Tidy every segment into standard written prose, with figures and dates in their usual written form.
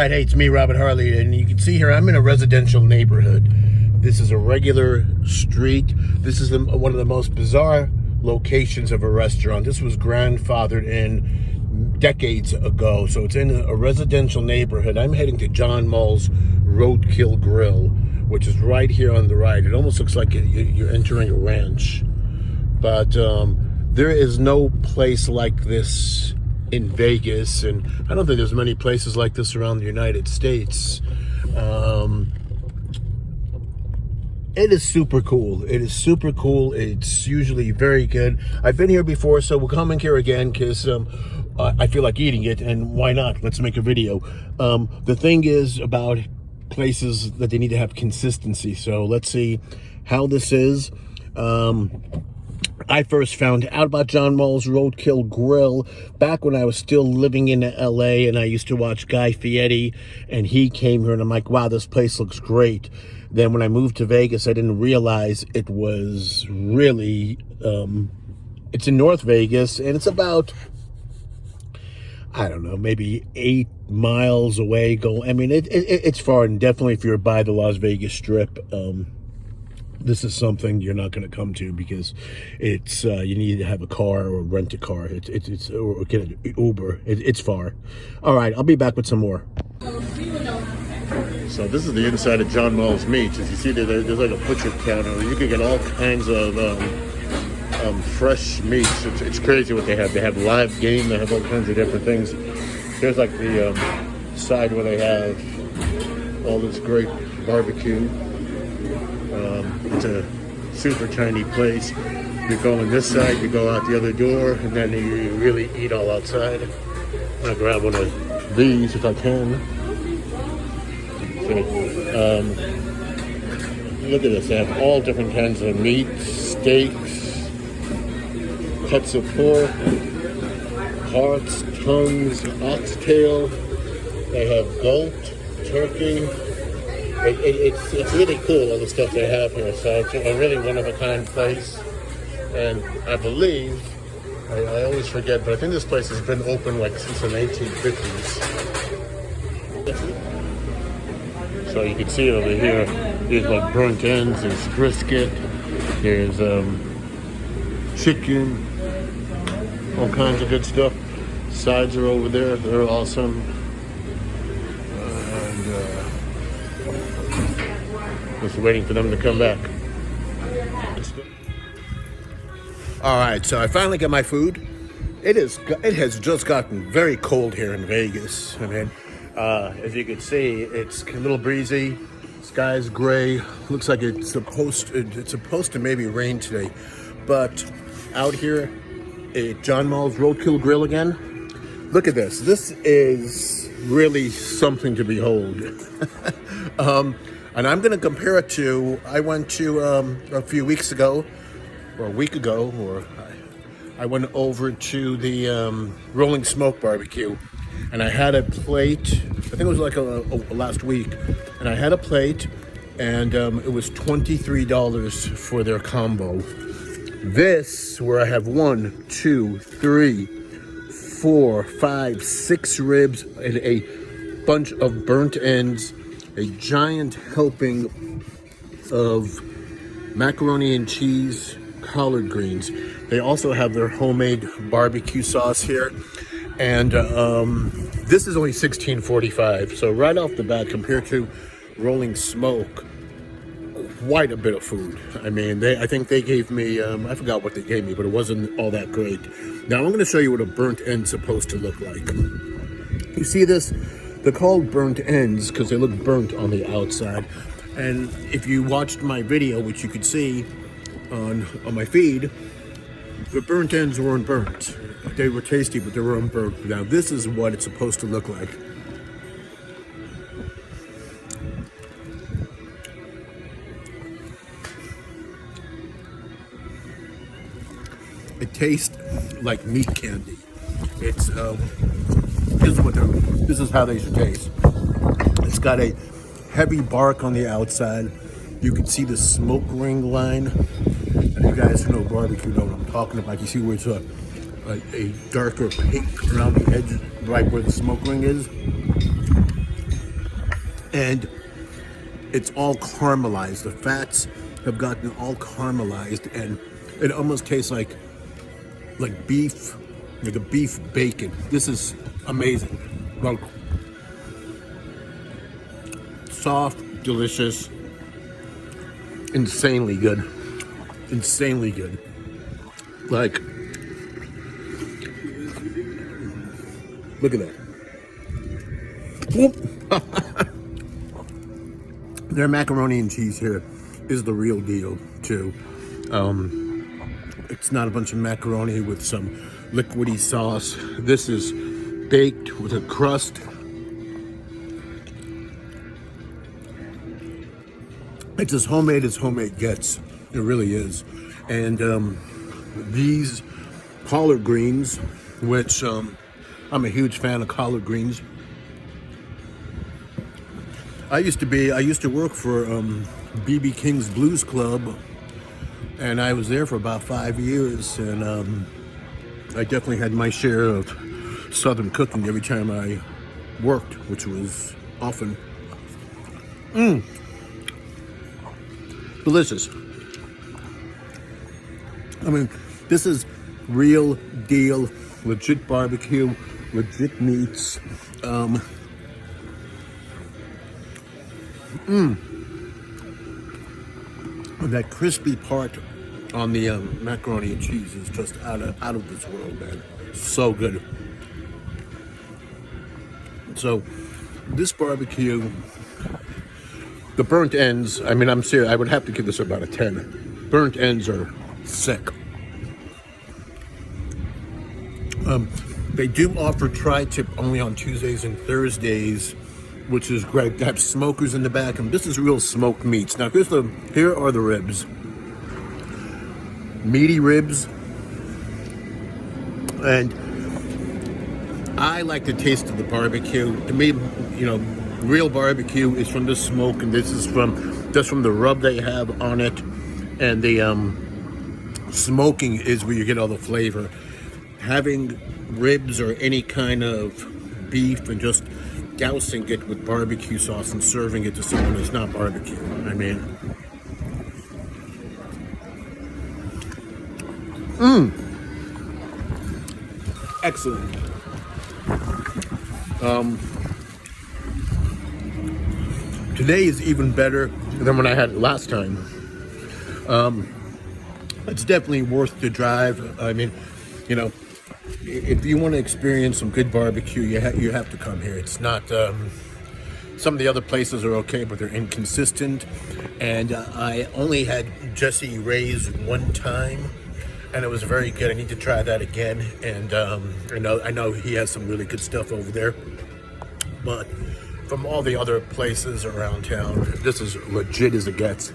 right, hey, it's me, Robert Harley, and you can see here I'm in a residential neighborhood. This is a regular street. This is one of the most bizarre locations of a restaurant. This was grandfathered in decades ago, so it's in a residential neighborhood. I'm heading to John Mulls Roadkill Grill, which is right here on the right. It almost looks like you're entering a ranch, but there is no place like this in Vegas, and I don't think there's many places like this around the United States. It is super cool. It is super cool. It's usually very good. I've been here before, so we're coming here again because I feel like eating it, and why not? Let's make a video. The thing is about places that they need to have consistency, so let's see how this is. I first found out about John Mulls Roadkill Grill back when I was still living in LA, and I used to watch Guy Fieri, and he came here, and I'm like, wow, this place looks great. Then when I moved to Vegas, I didn't realize it was really, it's in North Vegas, and it's about, I don't know, maybe 8 miles away. I mean, it's far, and definitely if you're by the Las Vegas Strip, this is something you're not going to come to because it's you need to have a car or rent a car. It's or get an Uber. It's far. All right, I'll be back with some more. So this is the inside of John Mulls Meats. As you see, there's like a butcher counter. You can get all kinds of fresh meats. It's crazy what they have. They have live game. They have all kinds of different things. There's like the side where they have all this great barbecue. It's a super tiny place. You go on this side, you go out the other door, and then you really eat all outside. I'm gonna grab one of these if I can. So, look at this. They have all different kinds of meat, steaks, cuts of pork, hearts, tongues, oxtail. They have goat, turkey. It's really cool, all the stuff they have here. So it's a really one-of-a-kind place. And I believe, I always forget, but I think this place has been open like since the 1950s. So you can see over here, there's like burnt ends, there's brisket, there's chicken, all kinds of good stuff. Sides are over there, they're awesome. Just waiting for them to come back. All right, so I finally got my food. It has just gotten very cold here in Vegas. I mean, as you can see, it's a little breezy. Sky's gray. Looks like it's supposed to maybe rain today. But out here at John Mulls Roadkill Grill again. Look at this. This is really something to behold. And I'm going to compare it to, I went to a few weeks ago, or a week ago, or I went over to the Rolling Smoke barbecue, and I had a plate, I think it was like last week, and I had a plate, and it was $23 for their combo. This, where I have 1, 2, 3, 4, 5, 6 ribs, and a bunch of burnt ends, a giant helping of macaroni and cheese, collard greens. They also have their homemade barbecue sauce here. And this is only $16.45. So right off the bat, compared to Rolling Smoke, quite a bit of food. I mean, I think they gave me, I forgot what they gave me, but it wasn't all that great. Now I'm going to show you what a burnt end's supposed to look like. You see this? They're called burnt ends because they look burnt on the outside. And if you watched my video, which you could see on my feed, the burnt ends weren't burnt. They were tasty, but they were unburnt. Now this is what it's supposed to look like. It tastes like meat candy. It's this is how they should taste. It's got a heavy bark on the outside. You can see the smoke ring line. And you guys who know barbecue know what I'm talking about. You see where it's a darker pink around the edge, right where the smoke ring is. and it's all caramelized. The fats have gotten all caramelized, and it almost tastes like beef, like a beef bacon. This is amazing. Like, soft, delicious, insanely good. Insanely good. Like, look at that. Whoop. Their macaroni and cheese here is the real deal too. It's not a bunch of macaroni with some liquidy sauce. This is baked with a crust. It's as homemade gets. It really is. And these collard greens, which I'm a huge fan of collard greens. I used to work for BB King's Blues Club, and I was there for about 5 years, and I definitely had my share of Southern cooking every time I worked, which was often. Delicious. I mean, this is real deal, legit barbecue, legit meats. That crispy part on the macaroni and cheese is just out of this world, man. So good. So this barbecue, the burnt ends, I mean, I'm serious, I would have to give this about a 10. Burnt ends are sick. They do offer tri-tip only on Tuesdays and Thursdays, which is great. They have smokers in the back, and this is real smoked meats. Now here are the ribs. Meaty ribs. And I like the taste of the barbecue. To me, you know, real barbecue is from the smoke, and this is just from the rub they have on it. And the smoking is where you get all the flavor. Having ribs or any kind of beef and just dousing it with barbecue sauce and serving it to someone who's not barbecue. I mean, excellent. Today is even better than when I had it last time. It's definitely worth the drive. I mean, you know, if you want to experience some good barbecue, you have to come here. It's not, some of the other places are okay, but they're inconsistent. And I only had Jesse Ray's one time, and it was very good. I need to try that again. And I know he has some really good stuff over there. But from all the other places around town, this is legit as it gets.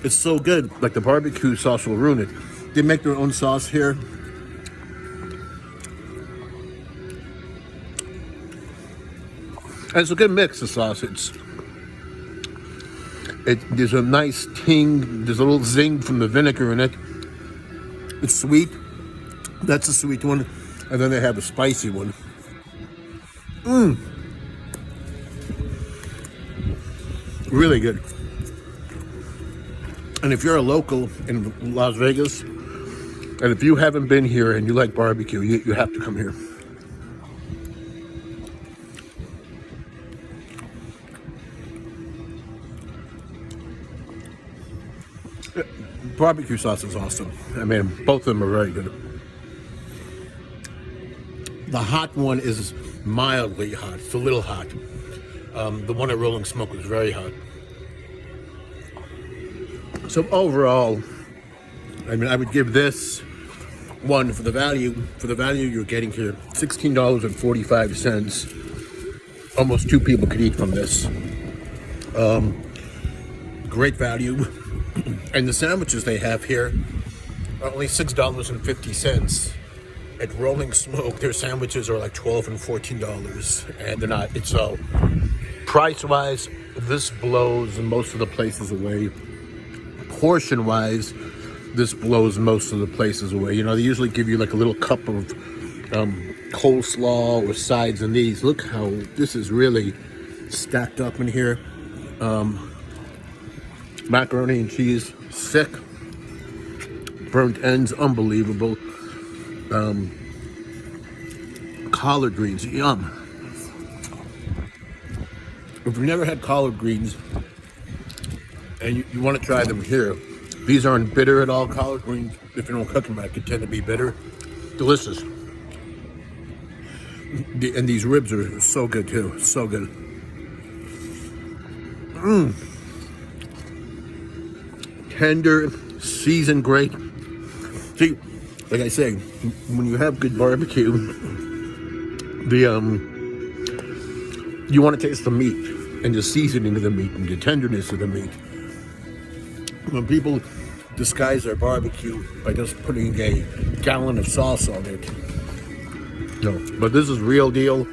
It's so good. Like, the barbecue sauce will ruin it. They make their own sauce here. And it's a good mix of sauce. There's a nice ting. There's a little zing from the vinegar in it. It's sweet. That's a sweet one. And then they have a spicy one. Really good. And if you're a local in Las Vegas, and if you haven't been here and you like barbecue, you have to come here. Barbecue sauce is awesome. I mean, both of them are very good. The hot one is mildly hot. It's a little hot. The one at Rolling Smoke was very hot. So overall, I mean, I would give this one for the value. For the value you're getting here, $16.45. Almost two people could eat from this. Great value. And the sandwiches they have here are only $6.50. At Rolling Smoke, their sandwiches are like $12 and $14, and they're not. It's so price-wise, this blows most of the places away. Portion-wise, this blows most of the places away. You know, they usually give you like a little cup of coleslaw with sides and these. Look how this is really stacked up in here. Macaroni and cheese, sick. Burnt ends, unbelievable. Collard greens, yum. If you've never had collard greens and you want to try them here, these aren't bitter at all. Collard greens, if you don't cook them right, can tend to be bitter. Delicious. And these ribs are so good too, so good. Tender, seasoned great. See, like I say, when you have good barbecue, you want to taste the meat and the seasoning of the meat and the tenderness of the meat. When people disguise their barbecue by just putting a gallon of sauce on it, no, but this is real deal.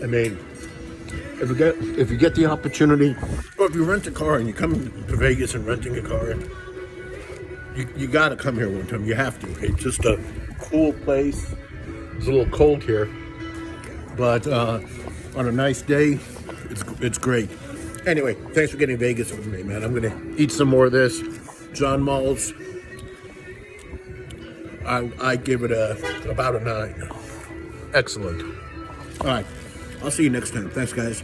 I mean, if you get the opportunity, or if you rent a car and you come to Vegas and renting a car, you got to come here one time. You have to. It's just a cool place. It's a little cold here, but on a nice day, it's great. Anyway, thanks for getting Vegas with me, man. I'm gonna eat some more of this. John Mulls. I give it about a 9. Excellent. All right, I'll see you next time. Thanks, guys.